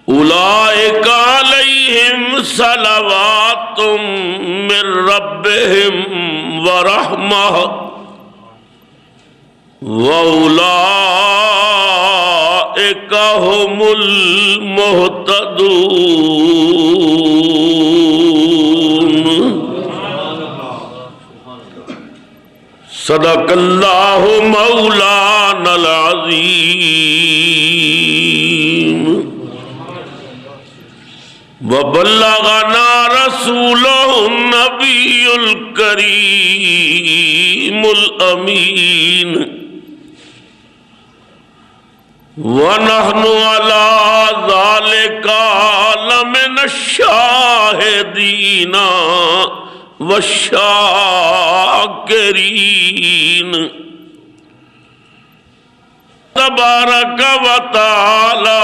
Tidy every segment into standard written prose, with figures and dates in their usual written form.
اولئک علیہم صلوات من ربہم ورحمہ واولئک هم المہتدون۔ صدق اللہ مولانا العظیم وبلغنا رسولہ النبی الکریم الامین ونحن علی ذالک لمن الشاہدین والشاکرین۔ تبارک و تعالی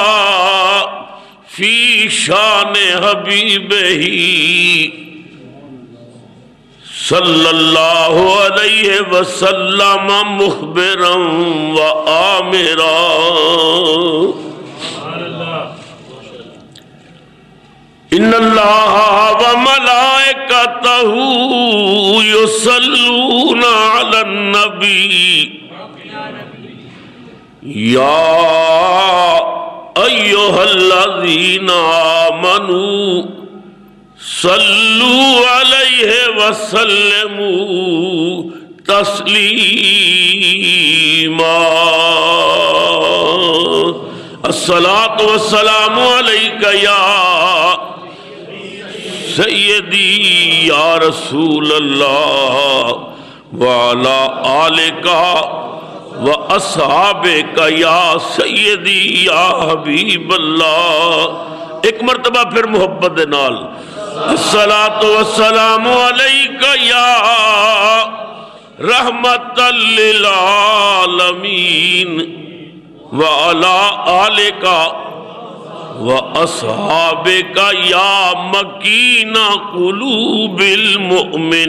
فی شان حبیبہ صلی اللہ علیہ وسلم مخبرا و آمرا۔ ان اللہ و ملائکتہ یصلون علی النبی یا ایھا الذین آمنوا صلوا علیہ وسلموا تسلیما۔ الصلاۃ والسلام علیک یا سیدی یا رسول اللہ وعلی آلک وَأَصْحَابِكَ یا سیدی یا حبیب اللہ۔ ایک مرتبہ پھر محبت نال الصلاۃ والسلام علیک یا رحمت للعالمین وعلی آلک وَأَصْحَابِكَ یا مکین قلوب المؤمنین۔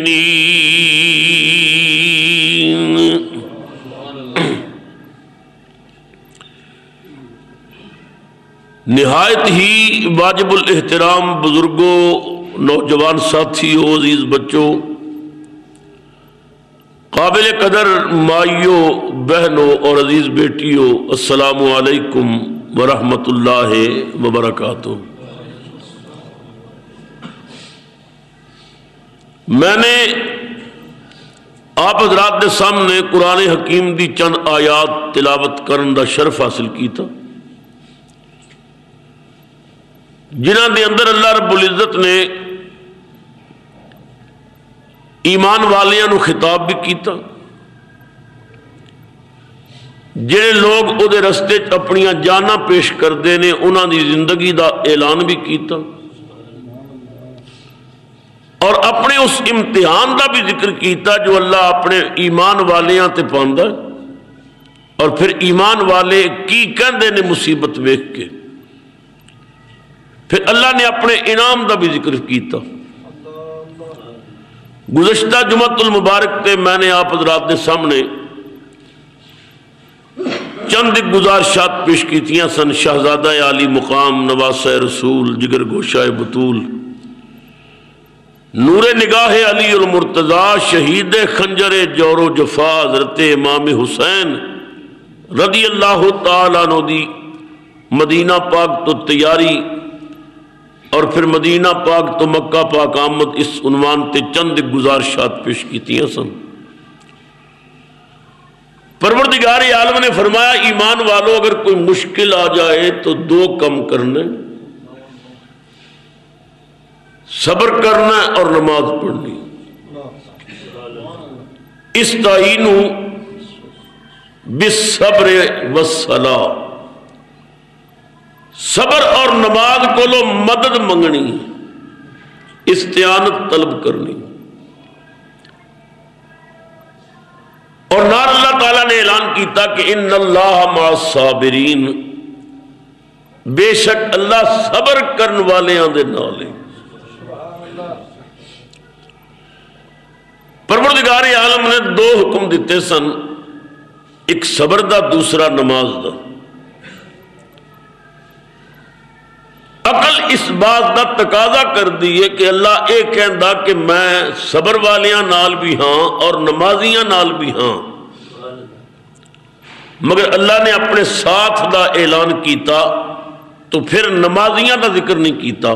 نہایت ہی واجب الاحترام بزرگوں، نوجوان ساتھیوں، عزیز بچوں، قابل قدر مائیوں، بہنوں اور عزیز بیٹیوں، السلام علیکم ورحمۃ اللہ وبرکاتہ۔ میں نے آپ حضرات کے سامنے قرآن حکیم دی چند آیات تلاوت کرن دا شرف حاصل کیتا، جنہاں دے اندر اللہ رب العزت نے ایمان والیاں نو خطاب بھی کیتا، جڑے لوگ او دے رستے اپنیاں جاناں پیش کردے نے انہاں دی زندگی دا اعلان بھی کیتا، اور اپنے اس امتحان دا بھی ذکر کیتا جو اللہ اپنے ایمان والیاں تے پاندا ہے، اور پھر ایمان والے کی کہندے نے مصیبت ویکھ کے، پھر اللہ نے اپنے انعام دا بھی ذکر کیتا۔ گزشتہ جمعۃ المبارک تے میں نے آپ حضرات کے سامنے چند گزارشات پیش کیتیاں سن، شہزادہ عالی مقام، نواسہ رسول، جگر گوشہ بطول، نور نگاہ علی المرتضیٰ، شہید خنجر جور و جفا حضرت امام حسین رضی اللہ تعالیٰ عنہ دی مدینہ پاک تو تیاری اور پھر مدینہ پاک تو مکہ پاک آمد، اس عنوان تے چند گزارشات پیش کیتیاں سن۔ پروردگار عالم نے فرمایا ایمان والو اگر کوئی مشکل آ جائے تو دو کم کرنے، صبر کرنا اور نماز پڑھنی۔ استعینوا بالصبر والصلاۃ، صبر اور نماز کو لو مدد منگنی، استعانت طلب کرنی۔ اور نال اللہ تعالیٰ نے اعلان کیتا کہ ان اللہ مع الصابرین، بے شک اللہ صبر کرن والے دے نال ہے۔ پروردگار عالم نے دو حکم دیتے سن، ایک صبر دا، دوسرا نماز دا۔ عقل اس بات دا تقاضا کر دی ہے کہ اللہ اے کہندا کہ میں صبر والیاں نال بھی ہاں اور نمازیاں نال بھی ہاں، مگر اللہ نے اپنے ساتھ دا اعلان کیتا تو پھر نمازیاں دا ذکر نہیں کیتا،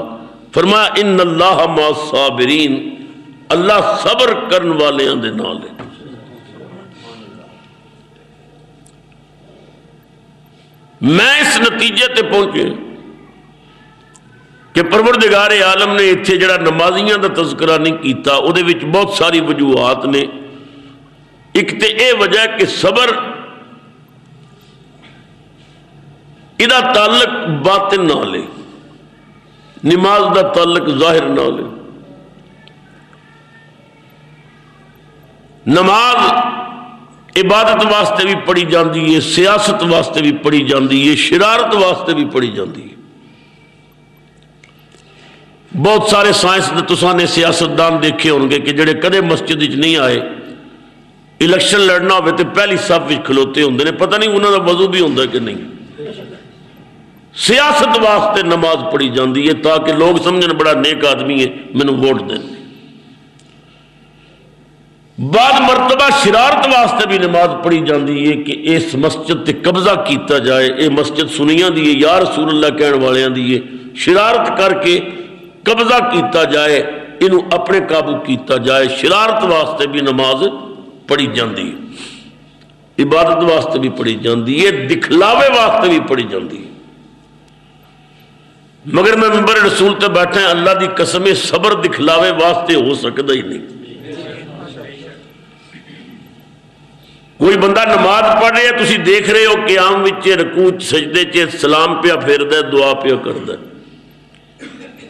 فرمایا ان اللہ مع الصابرین، اللہ صبر کرن والیاں دے نال ہے۔ میں اس نتیجے تے پہنچے کہ پروردگار عالم نے اتھے جڑا نمازیاں دا تذکرہ نہیں کیتا، او دے وچ بہت ساری وجوہات نے۔ ایک تے اے وجہ ہے کہ صبر ادا تعلق باطن نال ہے، نماز دا تعلق ظاہر نال ہے۔ نماز عبادت واسطے بھی پڑھی جاندی ہے، سیاست واسطے بھی پڑھی جاندی ہے، شرارت واسطے بھی پڑھی جاندی ہے۔ بہت سارے سائنس تساں نے سیاستدان دیکھے ہوں گے کہ جڑے کدے مسجد وچ نہیں آئے، الیکشن لڑنا ہوئے تو پہلی صف وچ کھلوتے ہوندے نے، پتہ نہیں انہاں دا وضو بھی ہوندا کہ نہیں۔ سیاست واسطے نماز پڑھی جاندی ہے تاکہ لوگ سمجھن بڑا نیک آدمی ہے، مینوں ووٹ دیں۔ بعد مرتبہ شرارت واسطے بھی نماز پڑھی جاندی ہے کہ اس مسجد تے قبضہ کیتا جائے، اے مسجد سنیاں دی ہے، یا رسول اللہ کہن والیاں دی ہے، شرارت کر کے قبضہ کیتا جائے، انہوں اپنے قابو کیتا جائے۔ شرارت واسطے بھی نماز پڑھی جاندی ہے، عبادت واسطے بھی پڑھی جاندی ہے، دکھلاوے واسطے بھی پڑھی جاندی ہے۔ مگر میں منبر رسول تے بیٹھے ہیں، اللہ دی قسم صبر دکھلاوے واسطے ہو سکتا ہی نہیں۔ کوئی بندہ نماز پڑھ رہے ہے، تسی دیکھ رہے ہو قیام وچ رکوع سجدے چ سلام پیا پھیردا ہے، دعا پیا کردا ہے۔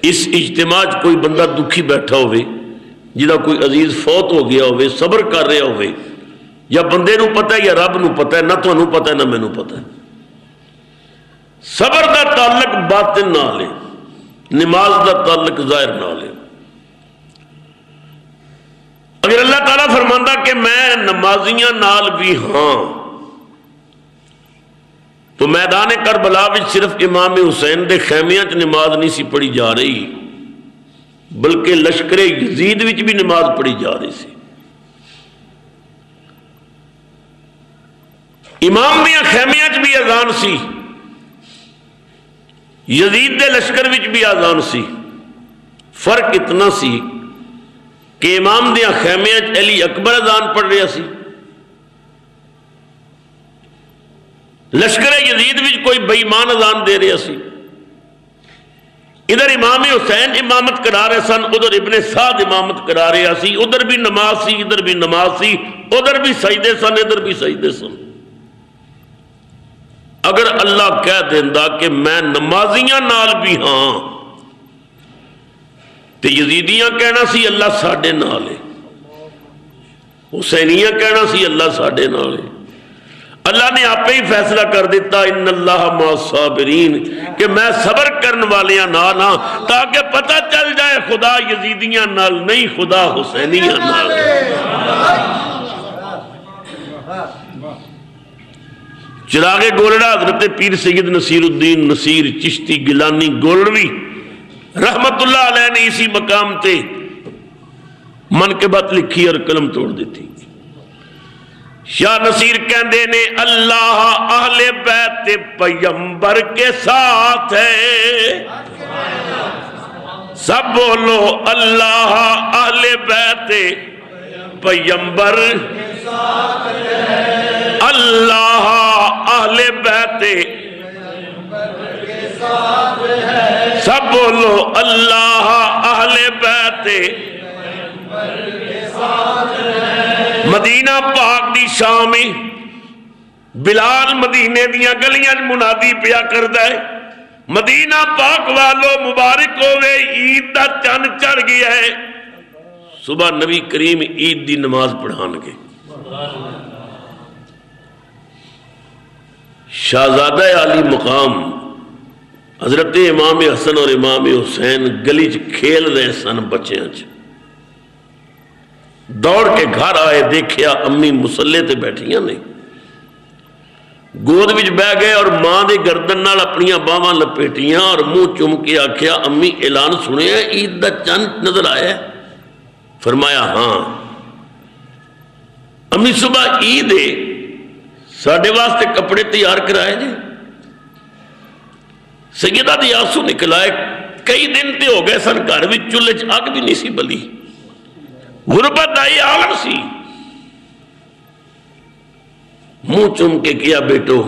اس اجتماع کوئی بندہ دکھی بیٹھا ہوئے، جہاں کوئی عزیز فوت ہو گیا ہوئے، صبر کر رہا ہوئے، یا بندے نو پتہ ہے یا رب نو پتہ ہے، نہ تو انہوں پتہ ہے نہ میں نو پتہ ہے۔ صبر دا تعلق باطن نال ہے، نماز دا تعلق ظاہر نال ہے۔ اگر اللہ تعالیٰ فرماندا کہ میں نمازیاں نال بھی ہاں، تو میدان کربلا وچ صرف امام حسین دے خیمیاں چ نماز نہیں سی پڑھی جا رہی، بلکہ لشکر یزید وچ بھی نماز پڑھی جا رہی سی۔ امام دیاں خیمیاں چ بھی اذان سی، یزید دے لشکر وچ بھی اذان سی۔ فرق اتنا سی کہ امام دیاں خیمیاں چ علی اکبر اذان پڑھ رہا سی، لشکر یزید وچ کوئی بے ایمان اذان دے رہا سی۔ ادھر امام حسین امامت کرا رہے سن، ادھر ابن سعد امامت کرا رہا سی، ادھر بھی نماز سی، ادھر بھی نماز سی، ادھر بھی سجدے سن، ادھر بھی سجدے سن۔ اگر اللہ کہہ دیندا کہ میں نمازیاں نال بھی ہاں، تے یزیدیاں کہنا سی اللہ ساڈے نال ہے، حسینیاں کہنا سی اللہ ساڈے نال ہے۔ اللہ نے آپ ہی فیصلہ کر دیتا ان اللہ مع الصابرین، کہ میں صبر کرن والیاں نال ہاں، تاکہ پتہ چل جائے خدا یزیدیاں نال نہیں، خدا حسینیاں نال۔ چراغ گولڑا حضرت پیر سید نصیر الدین نصیر چشتی گیلانی گولڑوی رحمت اللہ علیہ نے اسی مقام تے منقبت لکھی اور قلم توڑ دیتی۔ شاہ نصیر کہندے نے اللہ اہل بیت پیغمبر کے ساتھ ہے، سب بولو اللہ اہل بیت پیغمبر کے ساتھ ہے، اللہ اہل بیت پیغمبر کے ساتھ ہے، سب بولو اللہ اہل بیت پیغمبر کے ساتھ ہے۔ مدینہ پاک دی شام بلال مدینے دیاں گلیاں منادی پیا کردا ہے، مدینہ پاک والو مبارک ہوئے، عید دا چن چڑھ گیا ہے، صبح نبی کریم عید دی نماز پڑھان گے۔ شہزادہ عالی مقام حضرت امام حسن اور امام حسین گلی چ کھیل رہے سن بچیاں چ، دوڑ کے گھر آئے، دیکھیا امی مسلے تے بیٹھیاں نے، گود وچ بہ گئے اور ماں دے گردن نال اپنی باواں لپیٹیاں اور منہ چوم کے آکھیا امی اعلان سنیا عید دا چند نظر آیا ہے؟ فرمایا ہاں۔ امی صبح عید ہے، ساڈے واسطے کپڑے تیار کرائے جی۔ سیدہ دی آنسو نکل آئے، کئی دن تے ہو گئے سن گھر وچ چولہے چ اگ بھی نہیں سی بلی، غربت آئی عالم سی۔ منہ چوم کے کیا بیٹو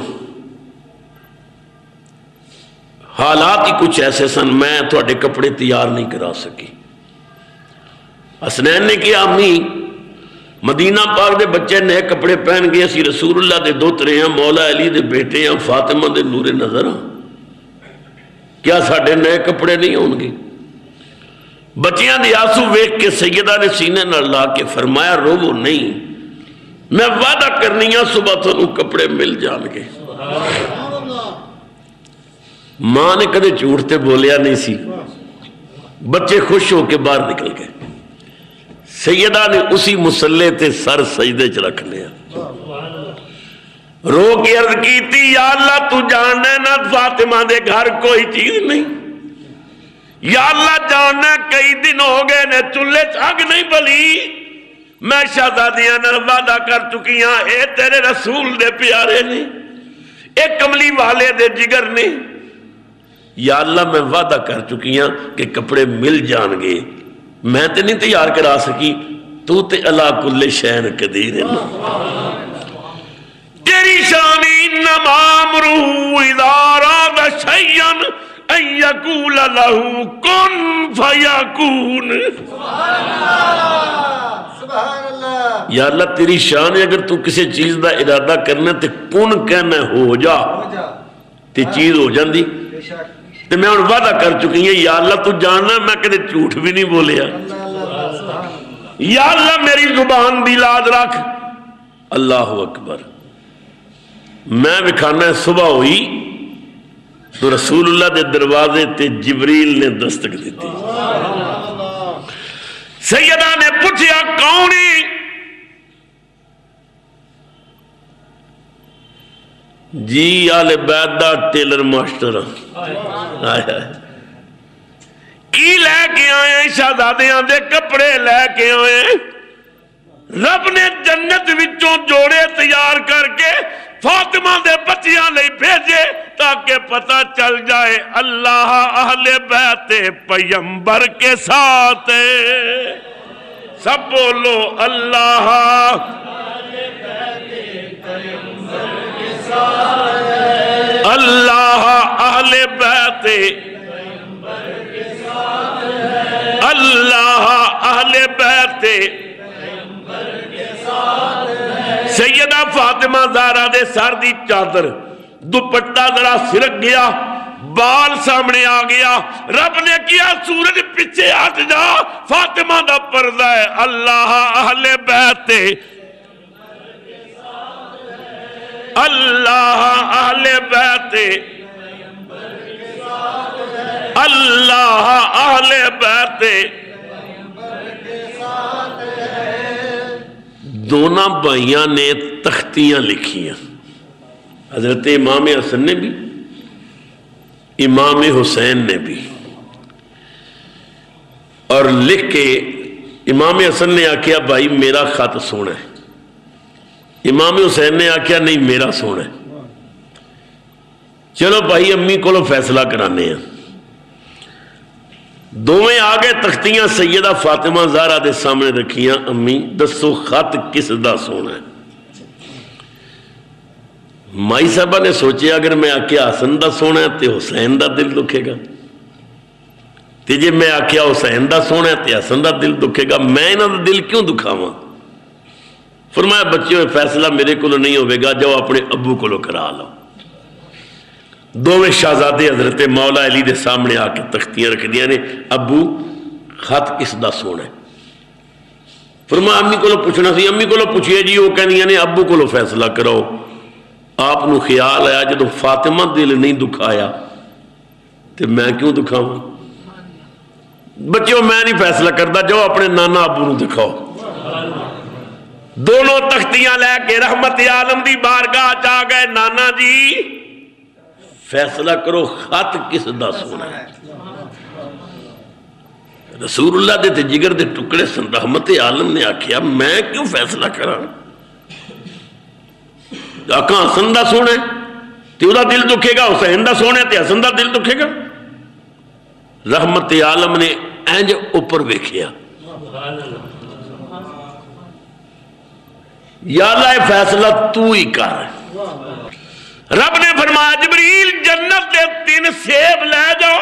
حالات ہی کچھ ایسے سن، میں تھوڑے کپڑے تیار نہیں کرا سکی۔ حسنین نے کیا امی مدینہ پاک دے بچے نئے کپڑے پہن گئے، اسی رسول اللہ دے دوترے ہیں، مولا علی دے بیٹے ہیں، فاطمہ دے نور نظر ہیں، کیا ساڑھے نئے کپڑے نہیں ہوں گے؟ بچیاں دی آنسو ویکھ کے سیدہ نے سینے نہ لا کے فرمایا روو نہیں، میں وعدہ کرنی ہاں صبح تو کپڑے مل جان گے۔ ماں نے کدے جھوٹ تے بولیا نہیں سی، بچے خوش ہو کے باہر نکل گئے۔ سیدہ نے اسی مسلے تے سر سجدے چ رکھ لیا، رو کے عرض کی تھی یا اللہ تو جاننا نہ فاطمہ دے گھر کوئی چیز نہیں، یا اللہ جاننا کئی دن ہو گئے نے چولہے اگ نہیں بلی، میں شہزادیاں نال وعدہ کر چکی ہاں، اے تیرے رسول دے پیارے نے، اے کملی والے دے جگر نے، یا اللہ میں وعدہ کر چکی ہاں کہ کپڑے مل جان گے، میں تے نہیں تیار کرا سکی، تو تے علا کل شین قدیر ہے۔ تیری شانی انما امرہ اذا اراد شیئا ان یقول لہ کن فیکون۔ یا اللہ تیری شان ہے، اگر تو کسی چیز دا ارادہ کرنا تے کن کہنا ہو جا تے چیز ہو جاندی۔ تے میں ان وعدہ کر چکی ہیں یا اللہ تو جاننا میں کدے جھوٹ بھی نہیں بولیا، یا اللہ میری زبان دی لاز رکھ۔ اللہ اکبر۔ میں بکھانا صبح ہوئی تو رسول اللہ دے دروازے تے جبریل نے دستک دیتی، سیدہ نے پوچھیا کونی؟ جی آل بیت دا ٹیلر ماسٹر کی لے کے آئے؟ شہزادیاں دے کپڑے لے کے آئے، رب نے جنت وچوں جوڑے تیار کر کے فاطمہ دے بچیاں لئی بھیجے تاکہ پتہ چل جائے اللہ اہل بیت پیغمبر کے ساتھ۔ سب بولو اللہ اللہ اہل بیت اللہ اہل بیت سیدہ فاطمہ زہرا دے سر دی چادر دوپٹہ ذرا سرک گیا، بال سامنے آ گیا، رب نے کیا سورج پیچھے ہٹ جا، فاطمہ دا پردہ ہے، اللہ اہل بیت اللہ اہل بیت اللہ اہل بیت۔ دونوں بھائیاں نے تختیاں لکھیاں، حضرت امام حسن نے بھی امام حسین نے بھی، اور لکھ کے امام حسن نے آکھیا بھائی میرا خط سونا ہے، امام حسین نے آکھیا نہیں میرا سونا ہے، چلو بھائی امی کو فیصلہ کرانے ہیں۔ دوویں آگے تختیاں سیدہ فاطمہ زہرا دے سامنے رکھیاں، امی دسو خط کس دا سونا ہے؟ مائی صاحبہ نے سوچے اگر میں آکھیا حسن دا سونا ہے تے حسین دا دل دکھے گا، تے جے میں آکھیا حسین دا سونا ہے تے حسن دا دل دکھے گا، میں انہاں دا دل کیوں دکھاواں؟ فرمایا بچیوں فیصلہ میرے کو نہیں ہوئے گا، جاؤ اپنے ابو کو کرا لو۔ دوویں شہزادے حضرت مولا علی دے سامنے آ کے تختیاں رکھ دیا نے، ابو خط کس دا سونا ہے؟ فرمایا امی کو پوچھنا سی، امی کو پوچھئے جی، وہ کہنیاں نے ابو کو فیصلہ کراؤ۔ آپ نو خیال آیا جدو فاطمہ دل نہیں دکھایا تے میں کیوں دکھاؤں؟ بچیوں میں نہیں فیصلہ کرتا، جاؤ اپنے نانا ابو نو دکھاؤ۔ دونوں تختیاں لے کے رحمت عالم دی بارگاہ چاہ گئے، نانا جی فیصلہ کرو خط کس دا سونا ہے؟ رسول اللہ دے تے جگر دے ٹکڑے سن، رحمت عالم نے آکھیا میں کیوں فیصلہ کرا؟ آکھاں حسن دا سونا ہے تے او دا دل دکھے گا، حسین دا سونا ہے تے حسن دا دل دکھے گا۔ رحمت عالم نے اینج اوپر ویکھیا، یا اللہ فیصلہ تو ہی کر۔ رب نے فرمایا جبریل جنت دے 3 سیب لے جاؤ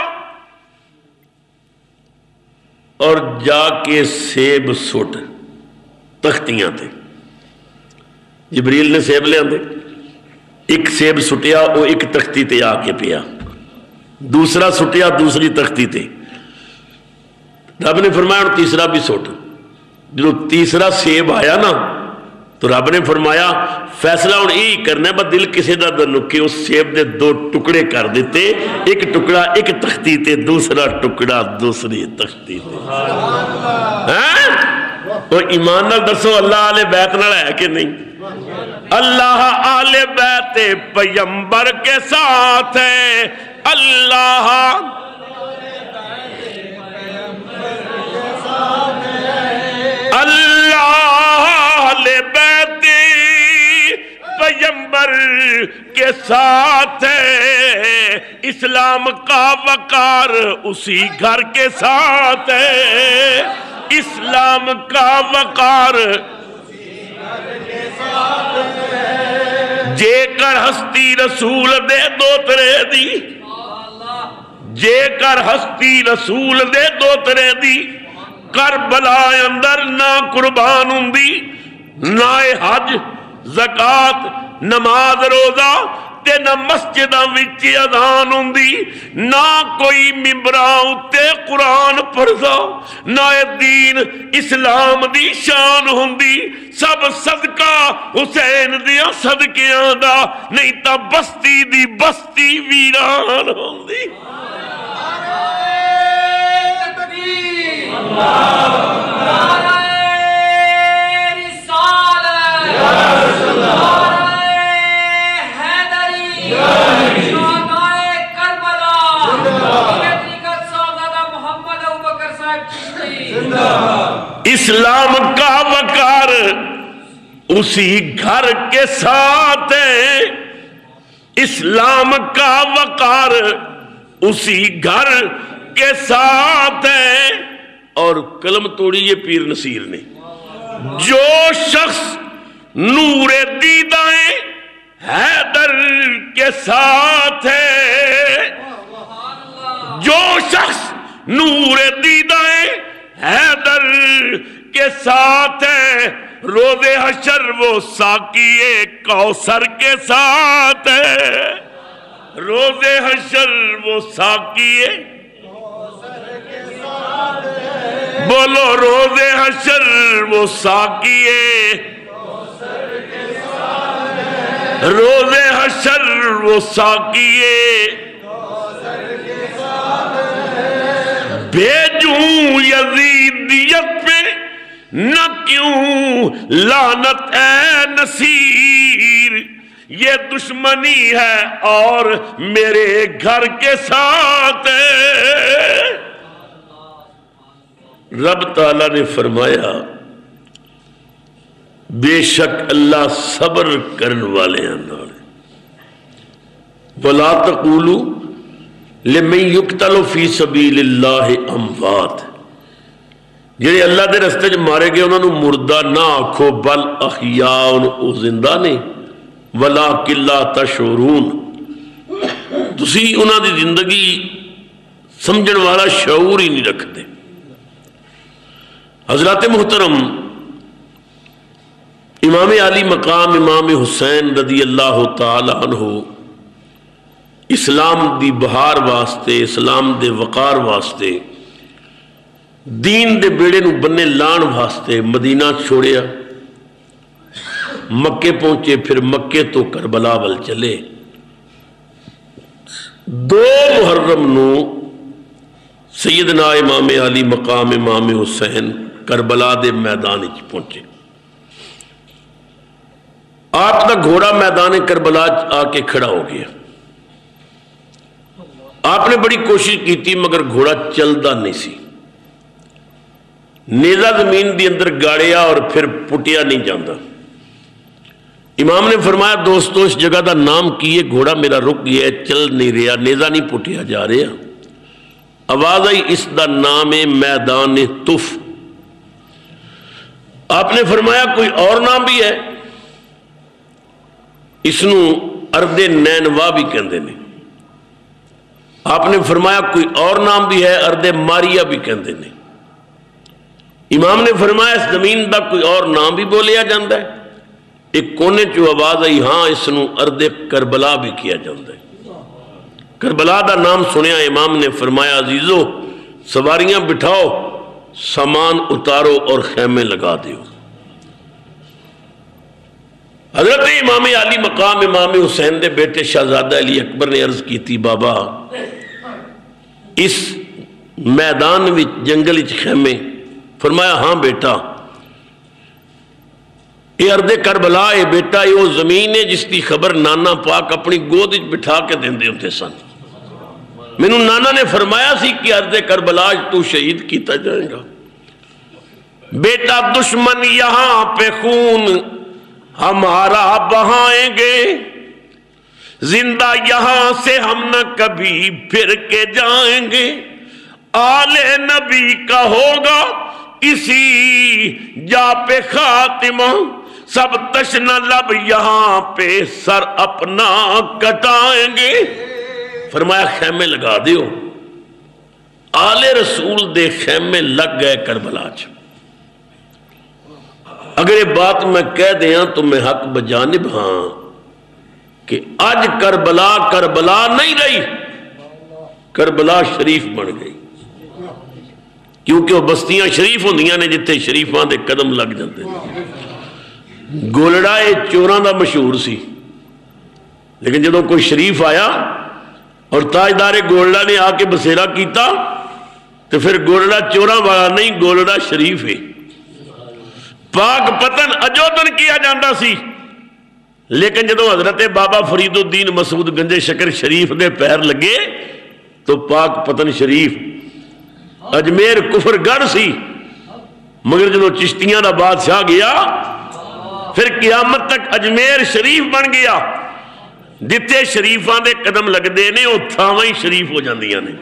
اور جا کے سیب سٹ تختیاں تے۔ جبریل نے سیب لے آندے، ایک سیب سٹیا وہ ایک تختی تے آ کے پیا، دوسرا سٹیا دوسری تختی تے۔ رب نے فرمایا اور تیسرا بھی سٹ۔ جو تیسرا سیب آیا نا تو رب نے فرمایا فیصلہ ہوں یہی کرنا ہے، بس دل کسی دا نہ نکے۔ اس سیب دے 2 ٹکڑے کر دیتے، ایک ٹکڑا ایک تختی تے، دوسرا ٹکڑا دوسری تختی تے۔ اور ایمان نال دسو اللہ آل بیت نال ہے کہ نہیں؟ اللہ آل بیت پیغمبر کے ساتھ ہے، اللہ آل بیت پیغمبر کے ساتھ ہے، اسلام کا وقار اسی گھر کے ساتھ ہے، اسلام کا وقار جے کر ہستی رسول دے دوترے دی، جے کر ہستی رسول دے دوترے دی، کربلا اندر نہ قربان ہوندی، نہ حج زکات نماز روزہ تے نہ مسجداں وچ اذان ہوندی، نہ کوئی ممبراں اُتے قرآن پڑھدا، نہ دین اسلام دی شان ہوندی، سب صدقہ حسین دیاں صدقیاں دا، نہیں تا بستی دی بستی ویران ہوندی۔ اسلام کا وقار اسی گھر کے ساتھ ہے، اسلام کا وقار اسی گھر کے ساتھ ہے۔ اور قلم توڑی یہ پیر نصیر نے، جو شخص نور دیدائیں حیدر کے ساتھ ہے، جو شخص نور دیدائیں حیدر کے ساتھ ہے، روز حشر وہ ساقی کوثر کے ساتھ ہے، روز حشر وہ ساقی بولو روز حشر وہ ساقی روز حشر وہ ساقی بھیجوں یزیدیت پہ نہ کیوں لعنت اے نصیر، یہ دشمنی ہے اور میرے گھر کے ساتھ ہے۔ رب تعالیٰ نے فرمایا بے شک اللہ صبر کرن والے ہیں، وَلَا تَقُولُوا لِمَن يُقْتَلُ فِي سَبِيلِ اللَّهِ أَمْوَاتٌ، جڑے اللہ دے رستے چ مارے گئے انہوں نے مردہ نہ آکھو، بل احیاء او زندہ نے، وَلَٰكِن لَا تَشْعُرُونَ، تسی انہاں دی زندگی سمجھن والا شعور ہی نہیں رکھتے۔ حضرات محترم، امام علی مقام امام حسین رضی اللہ تعالی عنہ اسلام دی بہار واسطے، اسلام دے وقار واسطے، دین دے بیڑے نو بننے لان واسطے مدینہ چھوڑیا، مکے پہنچے، پھر مکے تو کربلا ول چلے۔ 2 محرم نو سیدنا امام علی مقام امام حسین کربلا دے میدان وچ پہنچے۔ آپ کا گھوڑا میدان کربلا آ کے کھڑا ہو گیا. آپ نے بڑی کوشش کی تھی مگر گھوڑا چلتا نہیں سی. نیزہ زمین دی اندر گاڑیا اور پھر پٹیا نہیں جاتا. امام نے فرمایا دوستو اس جگہ دا نام کیے, گھوڑا میرا رک گیا, چل نہیں رہا, نیزہ نہیں پٹیا جا رہا. آواز آئی اس دا نام ہے میدان تف. آپ نے فرمایا کوئی اور نام بھی ہے؟ اس نو ارد نینوا بھی کہندے نے. آپ نے فرمایا کوئی اور نام بھی ہے, ارد ماریا بھی کہندے نے. امام نے فرمایا اس زمین دا کوئی اور نام بھی بولیا جاندہ ہے؟ ایک کونے چو آواز آئی ہاں اس نو ارد کربلا بھی کیا جاندہ ہے. کربلا دا نام سنیا. امام نے فرمایا عزیزو سواریاں بٹھاؤ, سامان اتارو اور خیمے لگا دیو. حضرت امام علی مقام امام حسین دے بیٹے شہزادہ علی اکبر نے عرض کی تھی بابا اس میدان وچ جنگل وچ خیمے؟ فرمایا ہاں بیٹا یہ ارد کربلا ہے بیٹا, یہ وہ زمین ہے جس کی خبر نانا پاک اپنی گود وچ بٹھا کے دیندے ہوتے سن. مینوں نانا نے فرمایا سی کہ ارد کربلا تو شہید کیتا جائے گا. بیٹا دشمن یہاں پہ خون ہمارا بہائیں گے, زندہ یہاں سے ہم نہ کبھی پھر کے جائیں گے. آل نبی کا ہوگا اسی جا پہ خاتمہ, سب تشنہ لب یہاں پہ سر اپنا کٹائیں گے. فرمایا خیمے لگا دیو. آل رسول دے خیمے لگ گئے کربلا چ. اگر یہ بات میں کہہ دیا تو میں حق بجانب ہاں کہ آج کربلا کربلا نہیں رہی, کربلا شریف بن گئی. کیونکہ وہ بستیاں شریف ہوندیاں نے جتھے شریفاں دے قدم لگ جاندے. گولڑا یہ چوراں دا مشہور سی, لیکن جدوں کوئی شریف آیا اور تاجدار گولڑا نے آ کے بسیرا کیتا تو پھر گولڑا چوراں والا نہیں, گولڑا شریف ہے. پاک پتن اجودن کیا جاندہ سی, لیکن جدو حضرت بابا فرید الدین مسعود گنج شکر شریف دے پیر لگے تو پاک پتن شریف اجمیر کفر گڑھ سی. مگر جدو چشتیاں دا بادشاہ گیا پھر قیامت تک اجمیر شریف بن گیا. جتے شریفاں دے قدم لگ دے نے وہ تھاویں شریف ہو جاندیاں نے.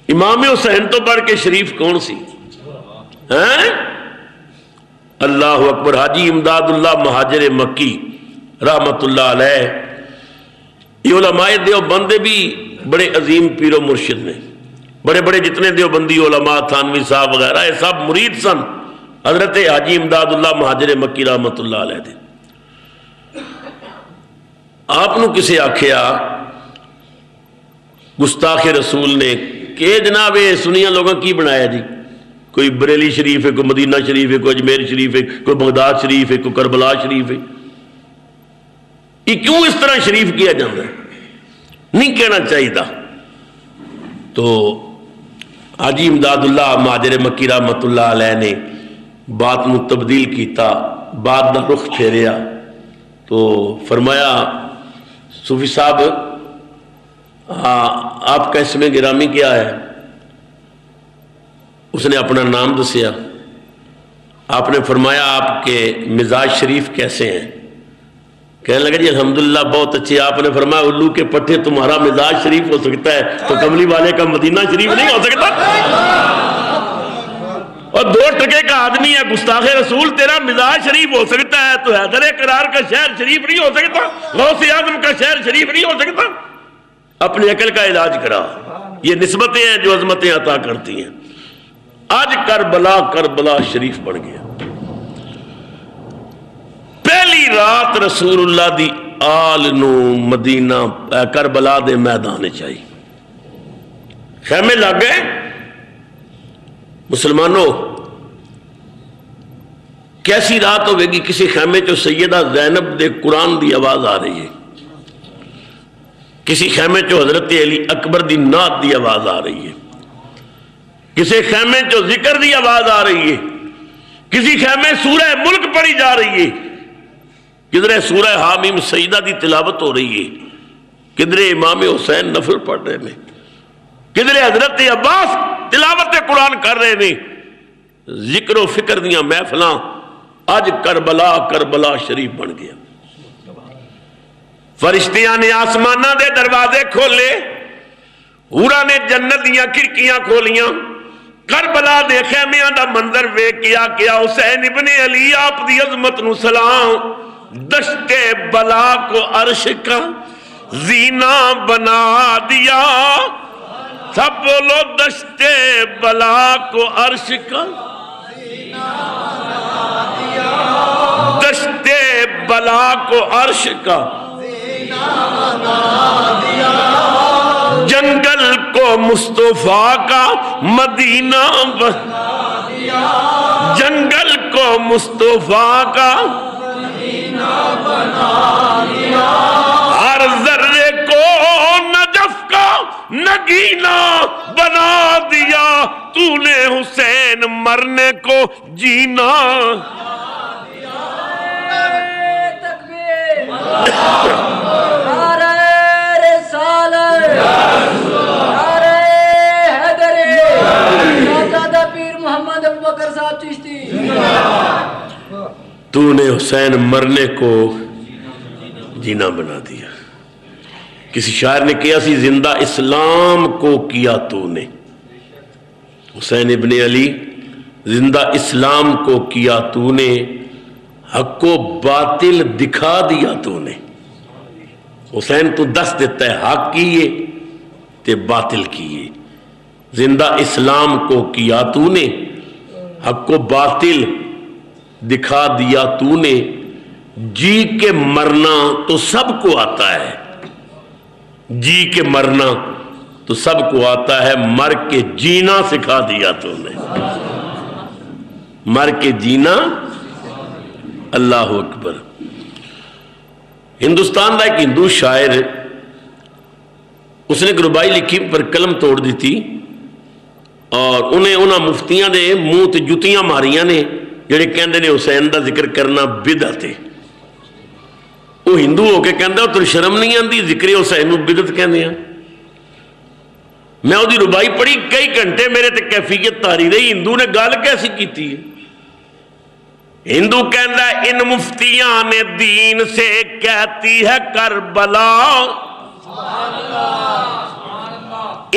امام حسین تو بڑھ کے شریف کون سی؟ اللہ اکبر. حاجی امداد اللہ مہاجر مکی رحمت اللہ علیہ. یہ علماء دیوبند بھی بڑے عظیم پیر و مرشد نے. بڑے بڑے جتنے دیوبندی علماء تھانوی صاحب وغیرہ یہ سب مرید سن حضرت حاجی امداد اللہ مہاجر مکی رحمت اللہ علیہ دے. آپ نو کسے آکھیا گستاخ رسول نے کہ جناب سنیاں لوگوں کی بنایا جی؟ کوئی بریلی شریف ہے, کوئی مدینہ شریف ہے, کوئی اجمیر شریف ہے, کوئی بغداد شریف ہے, کوئی کربلا شریف ہے. یہ کیوں اس طرح شریف کیا جاتا ہے؟ نہیں کہنا چاہیے تھا. تو حاجی امداد اللہ مہاجر مکی رحمت اللہ علیہ نے بات میں تبدیل کیتا, بات دا رخ پھیریا تو فرمایا صوفی صاحب آپ کا اسم گرامی کیا ہے؟ اس نے اپنا نام دسیا. آپ نے فرمایا آپ کے مزاج شریف کیسے ہیں؟ کہنے لگا جی الحمدللہ بہت اچھی. آپ نے فرمایا الو کے پٹھے تمہارا مزاج شریف ہو سکتا ہے تو کملی والے کا مدینہ شریف نہیں ہو سکتا؟ اور 2 ٹکے کا آدمی ہے گستاخ رسول, تیرا مزاج شریف ہو سکتا ہے تو حیدر کرار کا شہر شریف نہیں ہو سکتا؟ غوث اعظم کا شہر شریف نہیں ہو سکتا؟ اپنی عقل کا علاج کرا. یہ نسبتیں ہیں جو عظمتیں عطا کرتی ہیں. آج کربلا شریف بن گیا. پہلی رات رسول اللہ دی آل نو مدینہ کربلا دے میدان چاہیے. خیمے لگ گئے. مسلمانوں کیسی رات ہوئے گی؟ کسی خیمے چو سیدہ زینب دے قرآن دی آواز آ رہی ہے, کسی خیمے چو حضرت علی اکبر دی نعت دی آواز آ رہی ہے, کسی خیمے چو ذکر دی آواز آ رہی ہے, کسی خیمے سورہ ملک پڑھی جا رہی ہے. کدھر سورہ حامیم سجدہ دی تلاوت ہو رہی ہے، کدھر امام حسین نفل پڑھ رہے ہیں، کدھر حضرت عباس تلاوت قرآن کر رہے ہیں، ذکر و فکر دیاں محفلاں اج کربلا کربلا شریف بن گیا۔ فرشتیاں نے آسمانہ دے دروازے کھولے، حورا نے جنت دیاں کھڑکیاں کھولیاں، کربلا دے خیمیاں دا منظر ویکھ کیا حسین ابن علی آپ دی عظمت نو سلام، دشت بلا کو عرش کا زینہ بنا دیا، سب بولو دشت بلا کو عرش کا دشت بلا کو عرش کا جنگل کو مصطفیٰ کا مدینہ بنا دیا، جنگل کو مصطفیٰ کا مدینہ بنا دیا، ہر ذرے کو نجف کا نگینہ بنا دیا، تو نے حسین مرنے کو جینا تو نے حسین مرنے کو جینا بنا دیا۔ کسی شاعر نے کیا سی زندہ اسلام کو کیا تو نے، حسین ابن علی زندہ اسلام کو کیا تو نے، حق و باطل دکھا دیا تو نے۔ حسین تو دس دیتا ہے حق کیے تے باطل کیے، زندہ اسلام کو کیا تو نے، حق و باطل دکھا دیا تو نے، جی کے مرنا تو سب کو آتا ہے، جی کے مرنا تو سب کو آتا ہے، مر کے جینا سکھا دیا تو نے، مر کے جینا۔ اللہ اکبر۔ ہندوستان کا ایک ہندو شاعر، اس نے ایک ربائی لکھی پر قلم توڑ دی تھی، اور انہیں مفتیاں دے منہ تے جتیاں ماریاں نے جڑے کہندے نے حسین دا ذکر کرنا بدعت ہے۔ وہ ہندو ہو کے کہندا تو شرم نہیں آندی ذکر حسین نو بدعت کہندے ہیں۔ میں وہ ربائی پڑھی، کئی گھنٹے میرے تے کیفیت تاری رہی، ہندو نے گل کیسی کیتی ہے۔ ہندو کہندا ہے ان مفتیاں نے دین سے کہتی ہے کربلا،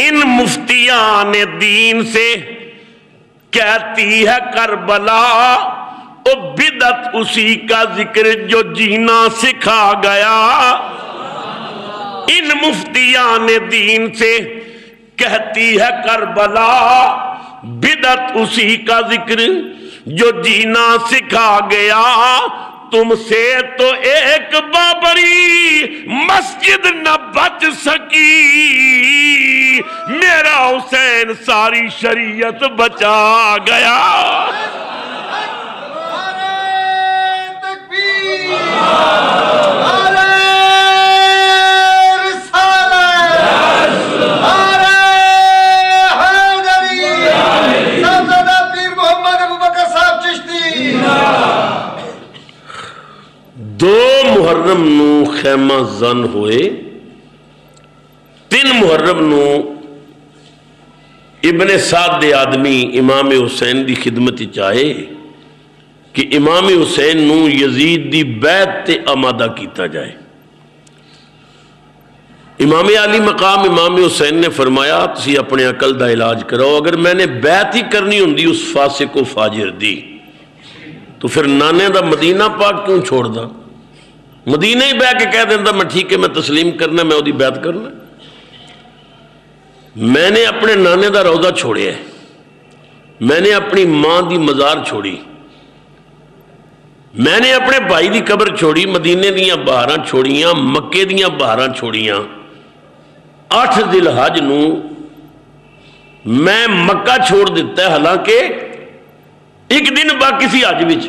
ان مفتیاں نے دین سے کہتی ہے کربلا، او بدعت اسی کا ذکر جو جینا سکھا گیا، ان مفتیاں نے دین سے کہتی ہے کربلا، بدعت اسی کا ذکر جو جینا سکھا گیا، تم سے تو ایک بابری مسجد نہ بچ سکی، میرا حسین ساری شریعت بچا گیا۔ دو محرم نو خیمہ زن ہوئے، 3 محرم نو ابن سعد آدمی امام حسین دی خدمت چاہے کہ امام حسین نو یزید دی بیعت تے آمادہ کیتا جائے۔ امام علی مقام امام حسین نے فرمایا تسی اپنے عقل دا علاج کرو، اگر میں نے بیعت ہی کرنی ہوندی اس فاسق و فاجر دی تو پھر نانے دا مدینہ پاک کیوں چھوڑ دا؟ مدینہ ہی بہ کے کہہ دینا میں ٹھیک ہے میں تسلیم کرنا، میں وہی بیعت کرنا۔ میں نے اپنے نانے دا روضہ چھوڑیا ہے، میں نے اپنی ماں دی مزار چھوڑی، میں نے اپنے بھائی دی قبر چھوڑی، مدینے دیاں بہاراں چھوڑیاں، مکے دیاں بہاراں چھوڑیاں۔ 8 ذی الحج نو میں مکہ چھوڑ دیتا ہے، حالانکہ ایک دن باقی سی حج وچ،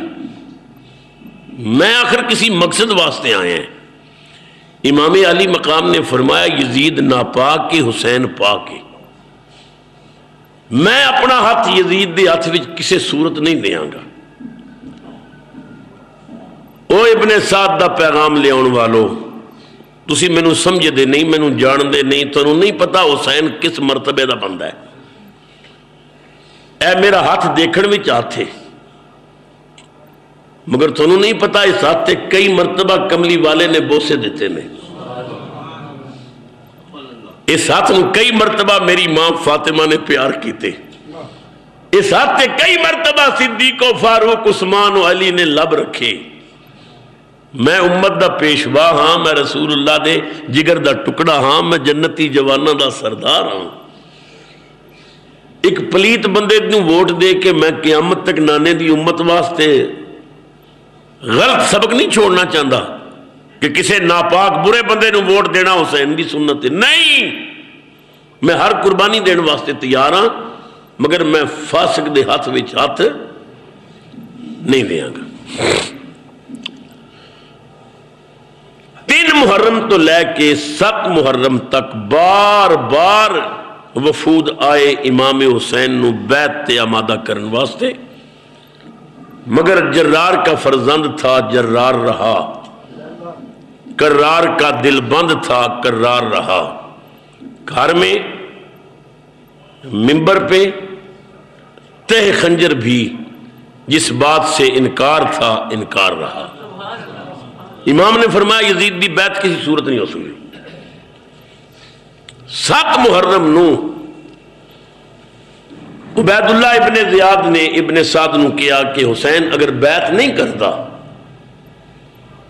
میں آخر کسی مقصد واسطے آئے ہیں۔ امام علی مقام نے فرمایا یزید ناپاک کے حسین پاک کے، میں اپنا ہاتھ یزید دے ہاتھ وچ کسی صورت نہیں دیاں گا۔ او ابن سعد دا پیغام لے آن والو، تسی مینوں سمجھ دے نہیں، مینوں جان دے نہیں، تنوں نہیں پتا حسین کس مرتبے دا بندہ ہے۔ اے میرا ہاتھ دیکھن وچ ہاتھ ہے، مگر تنوں نہیں پتا اس ہاتھ تے کئی مرتبہ کملی والے نے بوسے دیتے نے، اس ہاتھ نو کئی مرتبہ میری ماں فاطمہ نے پیار کیتے، اس ہاتھ تے کئی مرتبہ صدیق و فاروق عثمان و علی نے لب رکھے۔ میں امت دا پیشوا ہاں، میں رسول اللہ دے جگر دا ٹکڑا ہاں، میں جنتی جوانہ دا سردار ہاں۔ ایک پلیت بندے نو ووٹ دے کے میں قیامت تک نانے دی امت واسطے غلط سبق نہیں چھوڑنا چاہتا کہ کسے ناپاک برے بندے نو ووٹ دینا حسین دی سنت ہے، نہیں، میں ہر قربانی دین واسطے تیار ہاں، مگر میں فاسق دے ہاتھ وچ ہاتھ نہیں دیاں گا۔ 3 محرم تو لے کے 7 محرم تک بار بار وفود آئے امام حسین نو بیعت تے آمادہ کرن واسطے، مگر جرار کا فرزند تھا جرار رہا، کرار کا دل بند تھا کرار رہا، گھر میں منبر پہ تہ خنجر بھی جس بات سے انکار تھا انکار رہا۔ امام نے فرمایا یزید دی بیعت کسی صورت نہیں ہو سکی۔ 7 محرم نو عبید اللہ ابن زیاد نے ابن سعد نو کیا کہ حسین اگر بیعت نہیں کرتا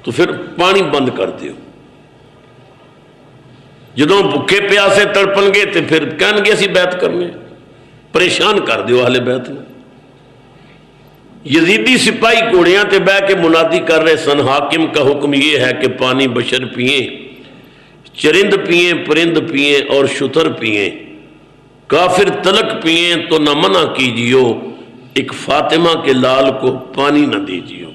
تو پھر پانی بند کر دیو، جدوں بھکے پیاسے تڑپن گے تو پھر کہن گے اسی بیعت کرنے، پریشان کر دیو اہل بیعت نے۔ یزیدی سپاہی گھوڑیاں تے بہ کے منادی کر رہے سن، حاکم کا حکم یہ ہے کہ پانی بشر پئیں، چرند پئیں، پرند پئیں اور شتر پئیں، کافر تلک پئیں تو نہ منع کیجیو، ایک فاطمہ کے لال کو پانی نہ دیجیو۔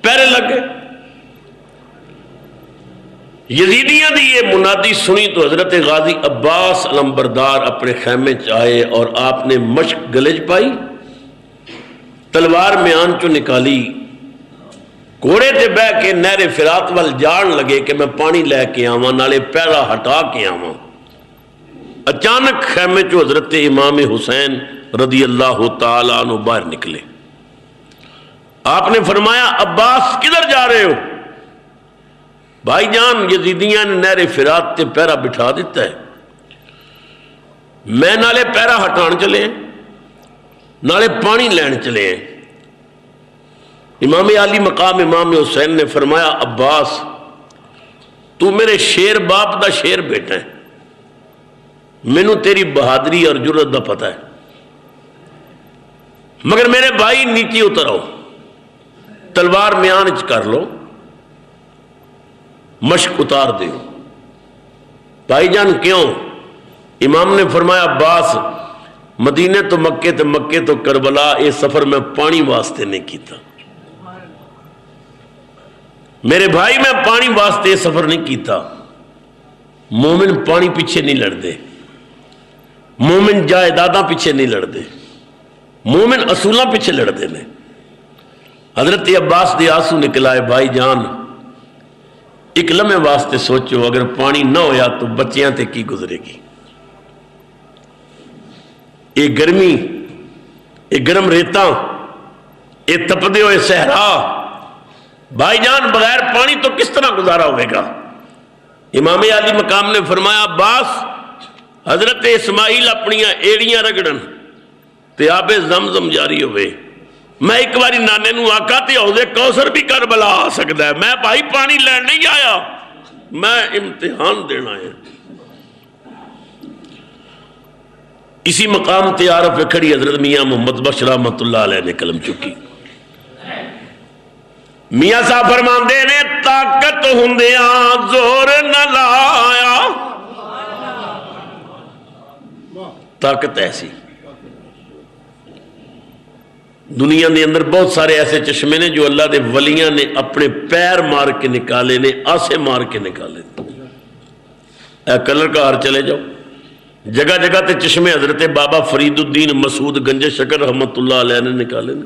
پیرے لگ گئے۔ یزیدیاں دی یہ منادی سنی تو حضرت غازی عباس علمبردار اپنے خیمے چاہے اور آپ نے مشک گلج پائی، تلوار میان چو نکالی، گھوڑے تے بہ کے نہر فرات وال جان لگے کہ میں پانی لے کے آواں نالے پیرا ہٹا کے آواں۔ اچانک خیمے چو حضرت امام حسین رضی اللہ تعالیٰ عنہ باہر نکلے۔ آپ نے فرمایا عباس کدھر جا رہے ہو؟ بھائی جان یزیدیاں نے نہر فرات تے پیرا بٹھا دیتا ہے، میں نالے پیرا ہٹان چلے ہیں، نالے پانی لین چلے ہیں۔ امام علی مقام امام حسین نے فرمایا عباس تو میرے شیر باپ دا شیر بیٹا ہے، مینوں تیری بہادری اور جرت دا پتہ ہے، مگر میرے بھائی نیچے اتر آؤ، تلوار میان چ کر لو، مشک اتار دیو۔ بھائی جان کیوں؟ امام نے فرمایا عباس مدینے تو مکے تے مکے تو کربلا یہ سفر میں پانی واسطے نہیں کیتا، میرے بھائی میں پانی واسطے یہ سفر نہیں کیتا۔ مومن پانی پیچھے نہیں لڑتے، مومن جائیداداں پیچھے نہیں لڑتے، مومن اصولاں پیچھے لڑتے ہیں۔ حضرت عباس دے آنسو نکلائے، بھائی جان ایک لمحے واسطے سوچو اگر پانی نہ ہویا تو بچیاں تے کی گزرے گی، یہ گرمی، یہ گرم ریتاں، یہ تپدے ہوئے صحرا، بھائی جان بغیر پانی تو کس طرح گزارا ہوئے گا؟ امام علی مقام نے فرمایا عباس حضرت اسماعیل اپنیاں ایڑیاں رگڑن تے آب زمزم جاری ہوئے، میں ایک باری نانے نو آقا تے حوض کوثر بھی کربلا آ سکتا ہے، میں بھائی پانی لین نہیں آیا، میں امتحان دینا ہے۔ اسی مقام تے عارف کھڑی حضرت میاں محمد بخش رحمت اللہ علیہ نے قلم چکی۔ میاں صاحب فرماندے نے طاقت ہوندیاں زور نہ لایا، طاقت ایسی دنیا کے اندر بہت سارے ایسے چشمے نے جو اللہ دے ولیاں نے اپنے پیر مار کے نکالے نے، آسے مار کے نکالے۔ اے کلر کا ہر چلے جاؤ، جگہ جگہ تے چشمے حضرت بابا فرید الدین مسعود گنج شکر رحمت اللہ علیہ نے نکالے نے۔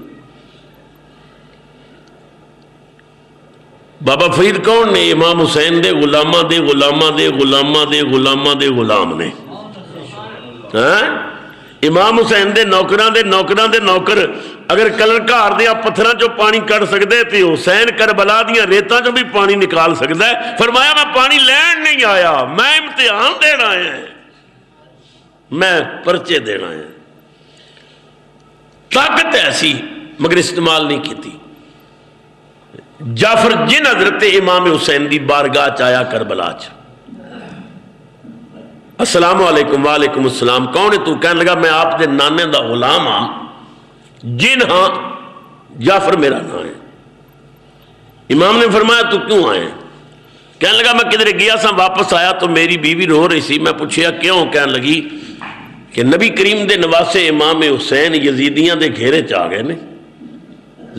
بابا فرید کون نے؟ امام حسین دے غلامہ دے غلامہ دے غلامہ دے غلامہ دے غلام نے. امام حسین دے نوکران دے نوکران دے نوکر اگر کلر گھار دیا پتھراں چو پانی کر سکتے تے حسین کربلا دیا ریتاں چو بھی پانی نکال سکتا ہے. فرمایا میں پانی لین نہیں آیا، میں امتحان دینا ہے، میں پرچے دینا ہے. طاقت ایسی مگر استعمال نہیں کی تھی. جعفر جن حضرت امام حسین دی بارگاہ چایا کربلا چ، السلام علیکم. وعلیکم السلام. کون ہے تو؟ کہنے لگا میں آپ دے نانے دا غلام ہاں. جن ہاں. جعفر میرا نام ہے. امام نے فرمایا تو کیوں آئے؟ کہنے لگا میں کدھر گیا سا، واپس آیا تو میری بیوی رو رہی سی. میں پوچھیا کیوں؟ کہنے لگی کہ نبی کریم دے نواسے امام حسین یزیدیاں دے گھیرے چاہ گئے نے،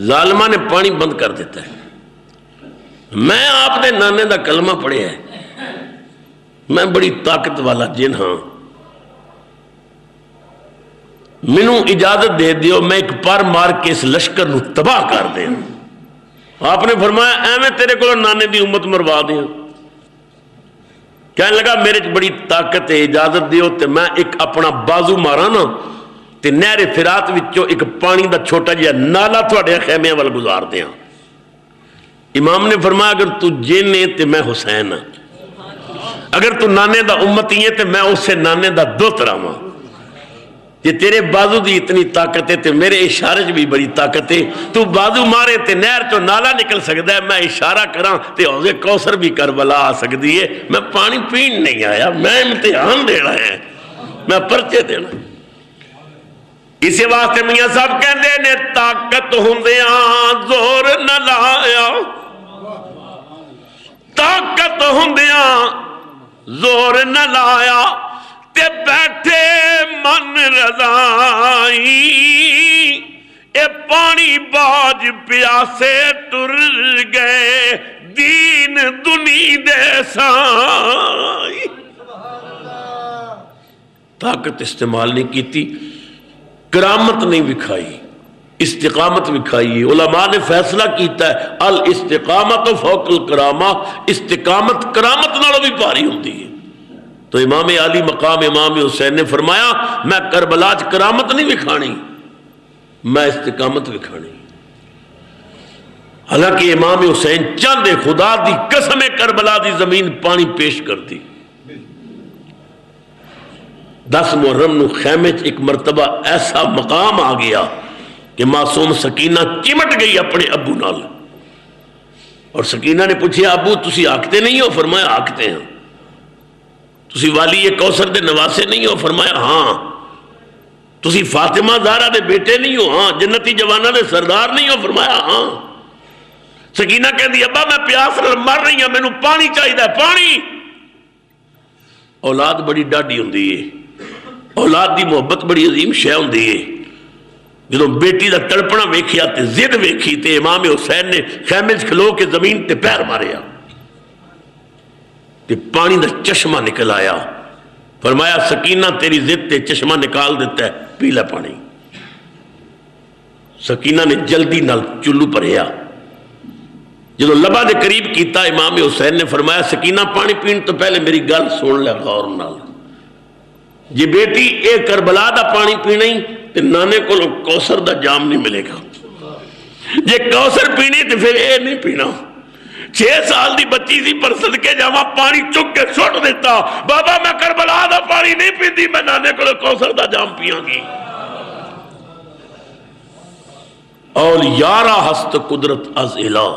ظالمہ نے پانی بند کر دیتا ہے. میں آپ دے نانے دا کلمہ پڑھے ہے، میں بڑی طاقت والا جن ہاں، مینوں اجازت دے دیو میں ایک پر مار کے اس لشکر نو تباہ کر دیں. آپ نے فرمایا ایویں تیرے کو نانے دی امت مروا دیں. کہنے لگا میرے بڑی طاقت ہے، اجازت دیو تے میں ایک اپنا بازو مارا نا تے نہر فرات وچوں ایک پانی دا چھوٹا جہا نالا تھوڑے خیمیاں وال گزار دیاں. امام نے فرمایا اگر تو جن ہے تے میں حسین ہاں، اگر تو نانے دا امتی ہے تے میں اس سے نانے دا دوت رہاں. یہ تیرے بازو دی اتنی طاقت ہے تے میرے اشارے بھی بڑی طاقت ہے. تو بازو مارے تے نہر چو نالا نکل سکتا ہے، میں اشارہ کراں تے حوض کوثر بھی کربلا آ سکتی ہے. میں پانی پین نہیں آیا، میں امتحان دینا ہے، میں پرچے دینا. اسی واسطے میاں صاحب کہندے نے طاقت ہوندیاں زور نہ لایا، طاقت ہوندیاں زور نہ لایا تے بیٹھے من رضائی. اے پانی باج پیاسے ٹر گئے دین دنی دے سائی. طاقت استعمال نہیں کیتی، کرامت نہیں وکھائی، استقامت وکھائی. علماء نے فیصلہ کیتا ہے الاستقامت فوق الکرامہ، استقامت کرامت نالوں بھی پاری ہوندی ہے. تو امام علی مقام امام حسین نے فرمایا میں کربلا چ کرامت نہیں وکھانی، میں استقامت وکھانی. حالانکہ امام حسین چاندے خدا دی قسم کربلا دی زمین پانی پیش کرتی. 10 محرم نو خیمے چ ایک مرتبہ ایسا مقام آ گیا کہ معصوم سکینہ چمٹ گئی اپنے ابو نال. اور سکینہ نے پوچھا ابو تسی آکھتے نہیں ہو؟ فرمایا آکھتے ہیں. تسی والی کوثر دے نواسے نہیں ہو؟ فرمایا ہاں. تسی فاطمہ زہرا دے بیٹے نہیں ہو؟ ہاں. جنتی جوانہ دے سردار نہیں ہو؟ فرمایا ہاں. سکینہ کہندی ابا میں پیاس نال مر رہی ہوں، مینوں پانی چاہیے، پانی. اولاد بڑی ڈاڈی ہوندی ہے، اولاد دی محبت بڑی عظیم شے ہوندی ہے. جدوں بیٹی دا تڑپنا ویکھیا تے ضد ویکھی تے امام حسین نے خیمے وچ کھلو کے زمین تے پیر ماریا تے پانی دا چشمہ نکل آیا. فرمایا سکینہ تیری ضد تے چشمہ نکال دیتا ہے، پی لے پانی. سکینہ نے جلدی نال چلو پریا. جدوں لبا دے قریب کیتا امام حسین نے فرمایا سکینہ پانی پین تو پہلے میری گل سن لے غور نال. جی بیٹی اے کربلا دا پانی پینا ہی تے نانے کو کوثر دا جام نہیں ملے گا. جے کوثر پینی تے پھر اے نہیں پینا. 6 سال دی بچی سی پر صدقے جاواں پانی چک کے سٹ دیتا. بابا میں کربلا دا پانی نہیں پیندی، میں نانے کو کوثر دا جام پیاں گی. اولیارا ہست قدرت از الہ.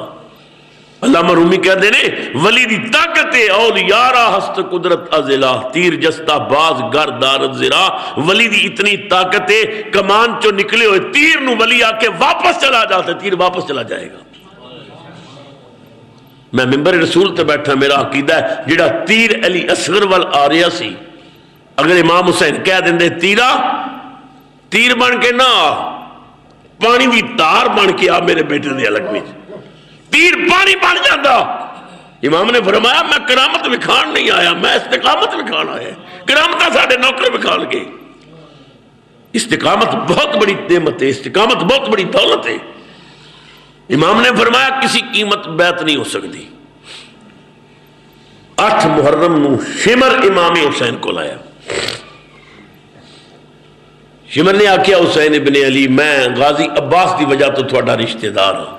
علامہ رومی کہہ دے نے ولی دی طاقت اولیارا ہست قدرت از الہ. تیر جستا باز گر دارت زرا. ولی دی اتنی طاقت ہے کمان چو نکلے ہوئے تیر نو ولی آ کے واپس چلا جاتا ہے، تیر واپس چلا جائے گا. میں ممبر رسول تے بیٹھا، میرا عقیدہ ہے جڑا تیر علی اصغر وال آ رہا سی، اگر امام حسین کہہ دیں تیرا تیر بن کے نہ آ، پانی دی تار بن کے آ میرے بیٹے دے الگ میں، تیر پانی بن جاتا. امام نے فرمایا میں کرامت وکھان نہیں آیا، میں استقامت وکھان آیا. کرامت ساڑھے نوکر وکھان گے. استقامت بہت بڑی نعمت ہے، استقامت بہت بڑی دولت ہے. امام نے فرمایا کسی قیمت بیعت نہیں ہو سکتی۔ 8 محرم نو شمر امام حسین کو لایا۔ شمر نے آکھیا حسین ابن علی میں غازی عباس دی وجہ تو تھوڑا رشتہ دار ہوں،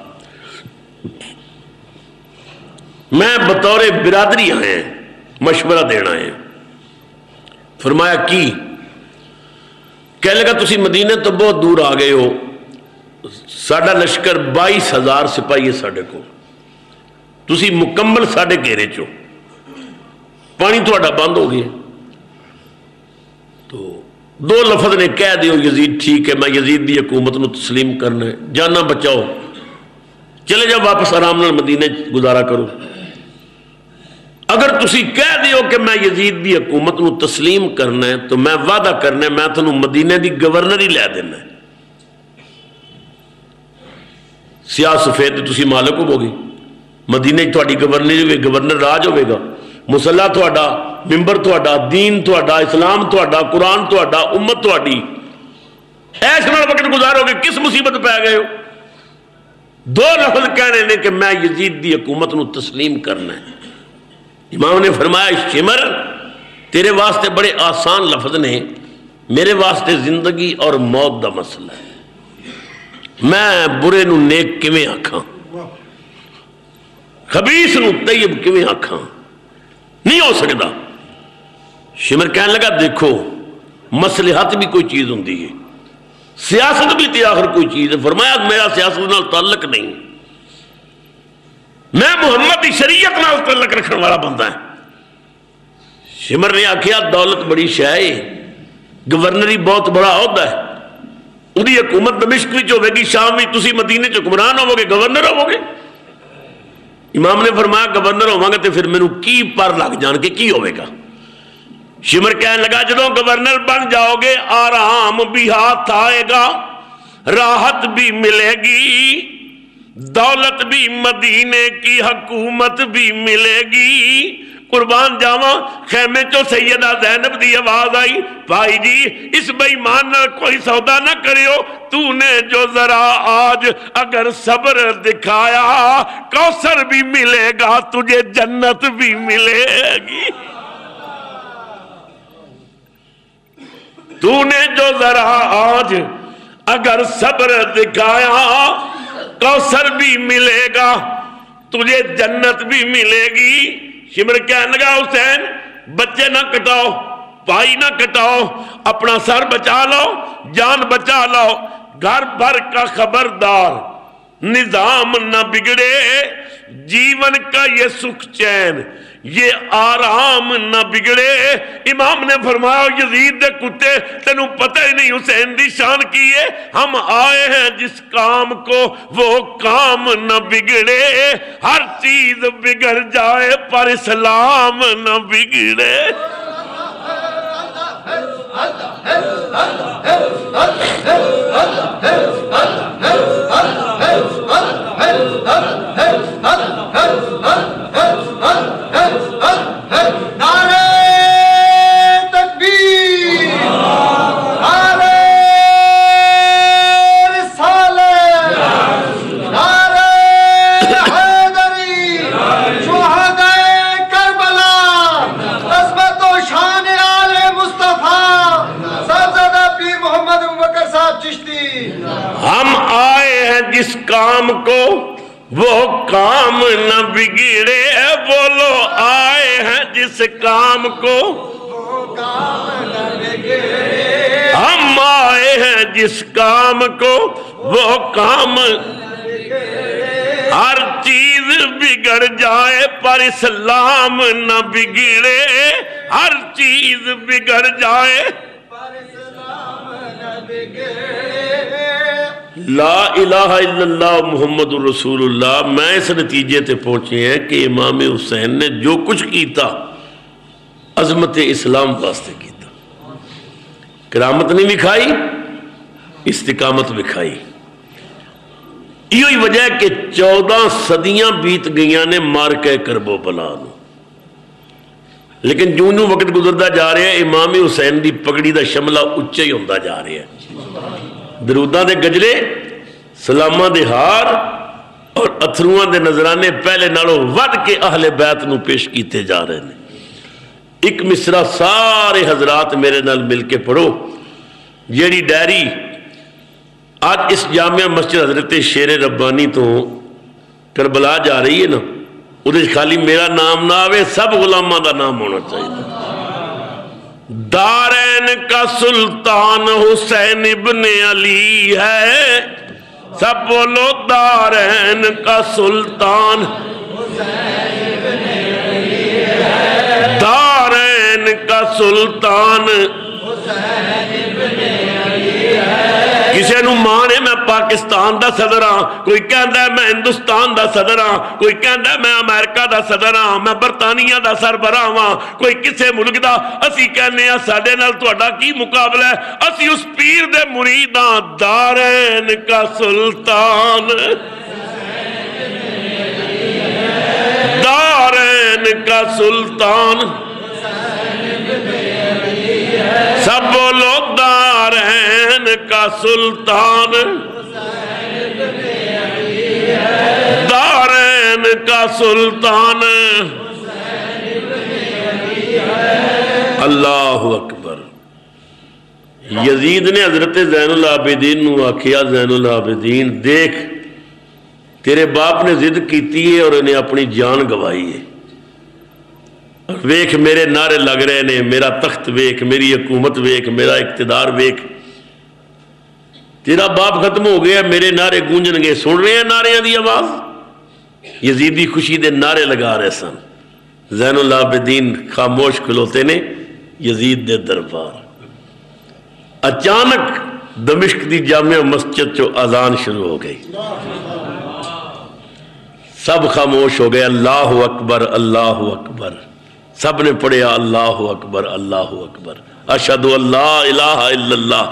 میں بطور برادری آئے ہیں، مشورہ دینا ہے۔ فرمایا کی؟ کہنے لگا تسی مدینے تو بہت دور آ گئے ہو، ساڑھا لشکر 22,000 سپاہی ہے ساڑھے کو، تسی مکمل ساڑھے گھیرے چو، پانی تھوڑا بند ہو گیا، تو 2 لفظ نے کہہ دیو یزید ٹھیک ہے میں یزید دی حکومت نو تسلیم کرنا ہے، جانا بچاؤ، چلے جاؤ واپس آرام نال مدینے گزارا کرو۔ اگر تسی کہہ دیو کہ میں یزید دی حکومت نو تسلیم کرنا ہے تو میں وعدہ کرنا ہے میں تنوں مدینے دی گورنری لے دینا ہے، سیاہ سفید تسی مالک ہو گی، مدینے تھوڑی گورنری ہوئے، گورنر راج ہوئے گا، مسلح تھوڑا، ممبر تھوڑا، دین تھوڑا، اسلام تھوڑا، قرآن تھوڑا، امت تھوڑی، ایسے نال وقت گزارو گے، کس مصیبت پہ گئے ہو؟ 2 لفظ کہنے نے کہ میں یزید دی حکومت نو تسلیم کرنا ہے۔ امام نے فرمایا شمر تیرے واسطے بڑے آسان لفظ نے، میرے واسطے زندگی اور موت دا مسئلہ ہے، میں برے نو نیک کیویں آکھاں، خبیث نو طیب کیویں آکھاں، نہیں ہو سکتا۔ شمر کہنے لگا دیکھو مصلحت بھی کوئی چیز ہوندی ہے، سیاست بھی تے آخر کوئی چیز ہے۔ فرمایا میرا سیاست نال تعلق نہیں، میں محمد کی شریعت نال تعلق رکھنے والا بندہ ہے۔ شمر نے آکھیا دولت بڑی شے ہے، گورنری بہت بڑا عہدہ ہے، وہی حکومت دمشق وچ ہوے گی، شام وچ تسی مدینے چ حکمران ہوو گے، گورنر ہوو گے۔ امام نے فرمایا گورنر ہوواں گے تے پھر مینوں کی پر لگ جان کے کی ہوے گا؟ شمر کہنے لگا جدوں گورنر بن جاؤ گے آرام بھی ہاتھ آئے گا، راحت بھی ملے گی، دولت بھی مدینے کی حکومت بھی ملے گی۔ قربان جاواں خیمے چو سیدہ زینب دی آواز آئی بھائی جی اس بے ایمان نہ کوئی سودا نہ کریو، تو نے جو ذرا آج اگر صبر دکھایا کوثر بھی ملے گا تجھے جنت بھی ملے گی۔ تو نے جو ذرا آج اگر صبر دکھایا کوثر بھی ملے گا تجھے جنت بھی ملے گی۔ شمر کہنے لگا حسین بچے نہ کٹاؤ، بھائی نہ کٹاؤ، اپنا سر بچا لو، جان بچا لو، گھر بھر کا خبردار، نظام نہ بگڑے، جیون کا یہ سکھ چین یہ آرام نہ بگڑے۔ امام نے فرمایا یزید دے کتے تینوں پتہ ہی نہیں حسین دی شان کی ہے، ہم آئے ہیں جس کام کو وہ کام نہ بگڑے، ہر چیز بگڑ جائے پر اسلام نہ بگڑے۔ نعرہ تکبیر، نعرہ رسالت، نعرہ حیدری، شہدائے کربلا، عظمت و شان آل مصطفیٰ، صاحبزادہ پیر محمد ابوبکر صاحب چشتی۔ ہم آئے ہیں جس کام کو وہ کام نہ بگڑے، بولو آئے ہیں جس کام کو وہ کام نہ بگڑے، ہم آئے ہیں جس کام کو وہ کام، ہر چیز بگڑ جائے پر اسلام نہ بگڑے، ہر چیز بگڑ جائے پر اسلام نہ بگڑے۔ لا الہ الا اللہ محمد رسول اللہ۔ میں اس نتیجے تے پہنچے ہیں کہ امام حسین نے جو کچھ کیتا عظمت اسلام واسطے کیتا، کرامت نہیں دکھائی، استقامت دکھائی۔ یہ وجہ ہے کہ 14 صدیاں بیت گئیاں نے مارکہ کربو بلا نو، لیکن جوں جوں وقت گزرتا جا رہا ہے امام حسین دی پگڑی دا شملہ اچھا ہی ہوتا جا رہا ہے، دروداں دے گجرے، سلاماں دے ہار، اور اتھروان دے نظرانے پہلے نالوں ود کے اہل بیت نو پیش کیتے جا رہے ہیں۔ ایک مصرع سارے حضرات میرے نال مل کے پڑھو، جیڑی ڈائری آج اس جامعہ مسجد حضرت شیر ربانی تو کربلا جا رہی ہے نا، ادھے خالی میرا نام نہ آوے، سب غلامہ دا نام ہونا چاہیے۔ دارین کا سلطان حسین ابن علی ہے، سب بولو دارین کا سلطان حسین ابن علی ہے، دارین کا سلطان حسین ابن علی ہے۔ کسی نو مانے میں پاکستان دا صدر ہاں، کوئی کہندا ہے میں ہندوستان دا صدر ہاں، کوئی کہندا ہے میں امریکہ دا صدر ہاں، میں برطانیہ دا سربراہ ہاں، کوئی کسے ملک دا، اسی کہنے ہیں ساڈے نال تہاڈا کی مقابلہ ہے، اسی اس پیر دے مرید ہاں۔ دارین کا سلطان، دارین کا سلطان، سب بولو دارین کا سلطان، دارین کا سلطان، اللہ اکبر۔ یزید نے حضرت زین العابدین نو آکھیا، زین العابدین دیکھ تیرے باپ نے ضد کیتی ہے اور انہیں اپنی جان گوائی ہے، ویکھ میرے نعرے لگ رہے نے، میرا تخت ویکھ، میری حکومت ویکھ، میرا اقتدار ویکھ، تیرا باپ ختم ہو گیا، میرے نعرے گونجن گے، سن رہے ہیں نعرے دی آواز؟ یزیدی خوشی دے نعرے لگا رہے سن۔ زین العابدین خاموش کھلوتے نے یزید دے دربار، اچانک دمشق دی جامع مسجد چو اذان شروع ہو گئی، سب خاموش ہو گئے، اللہ اکبر اللہ اکبر، سب نے پڑھیا اللہ اکبر اللہ اکبر، اشہد ان لا الہ الا اللہ،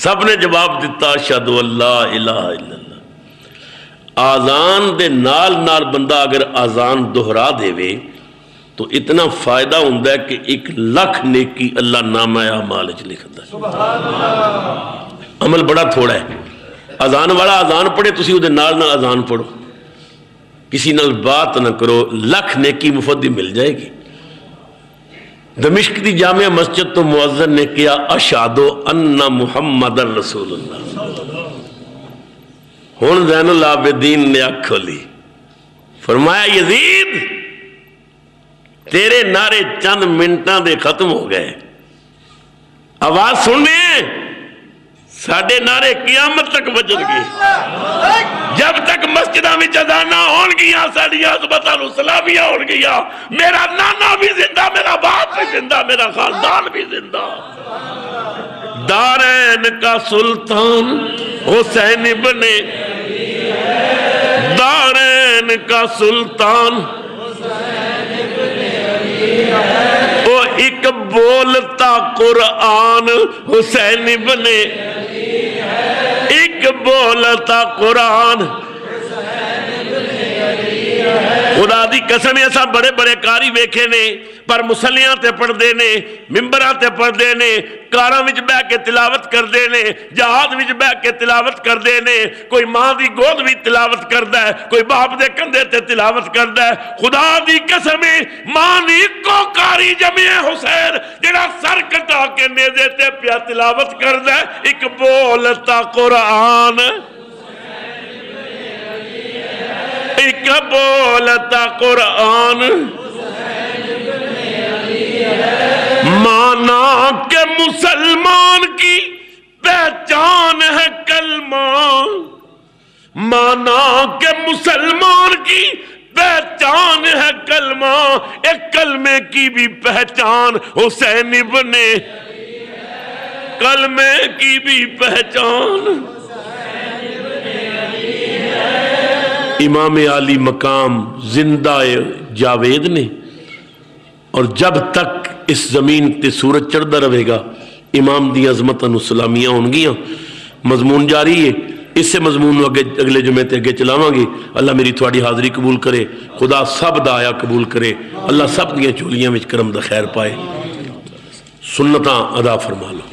سب نے جواب دیتا اشہد ان لا الہ الا اللہ۔ آذان دے نال نال بندہ اگر آذان دہرا دے وے تو اتنا فائدہ ہوندہ ہے کہ 1,00,000 نیکی اللہ نامہ اعمال وچ لکھدا ہے۔ عمل بڑا تھوڑا ہے، آذان والا آذان پڑھے تسی اودے نال نال آذان پڑھو، کسی نال بات نہ کرو، 1,00,000 نیکی مفت مل جائے گی۔ دمشق دی جامع مسجد تو مؤذن نے کیا اشہد ان محمد رسول اللہ، ہن زین العابدین نے آنکھ کھولی، فرمایا یزید تیرے نعرے چند منٹاں دے ختم ہو گئے، آواز سننے ساڑھے نعرے قیامت تک بجن گے، جب تک مسجدہ میں جزانہ ہون گیا، ساڑھیا عظمتہ سلامیہ ہون گیا، میرا نانا بھی زندہ، میرا باپ بھی زندہ، میرا خاندان بھی زندہ۔ دارین کا سلطان حسین ابن، دارین کا سلطان وہ ایک بولتا قرآن حسین ابن، ایک بولتا قرآن، خدا دی قسم ایسا بڑے بڑے کاری ویکھے نے، پر مسلیاں تے پڑھ دے نے، ممبراں تے پڑھ دے نے، کاراں وچ بہ کے تلاوت کر دے نے، جہاد وچ بہ کے تلاوت کر دے نے، کوئی ماں دی گود بھی تلاوت کردا ہے، کوئی باپ دے کندھے تے تلاوت کردا ہے۔ خدا دی قسم ماں نے کو کاری جمع حسین جڑا سر کٹا کے نیزے تے پیا تلاوت کردا ہے، ایک بولتا قرآن، ایک بولتا قرآن، مانا کہ مسلمان کی پہچان ہے کلمہ، مانا کہ مسلمان کی پہچان ہے کلمہ، ایک کلمے کی بھی پہچان حسین ابن، کلمے کی بھی پہچان امام عالی مقام زندہ جاوید نے، اور جب تک اس زمین تے سورج چڑھدا رہے گا امام دی عظمتاں نو سلامیاں ہون گیاں۔ مضمون جاری ہے، اس سے مضمون اگلے جمعے تے اگے چلاواں گے۔ اللہ میری تھوڑی حاضری قبول کرے، خدا سب دا آیا قبول کرے، اللہ سب دیاں چولیاں وچ کرم دا خیر پائے، سنتاں ادا فرما لو۔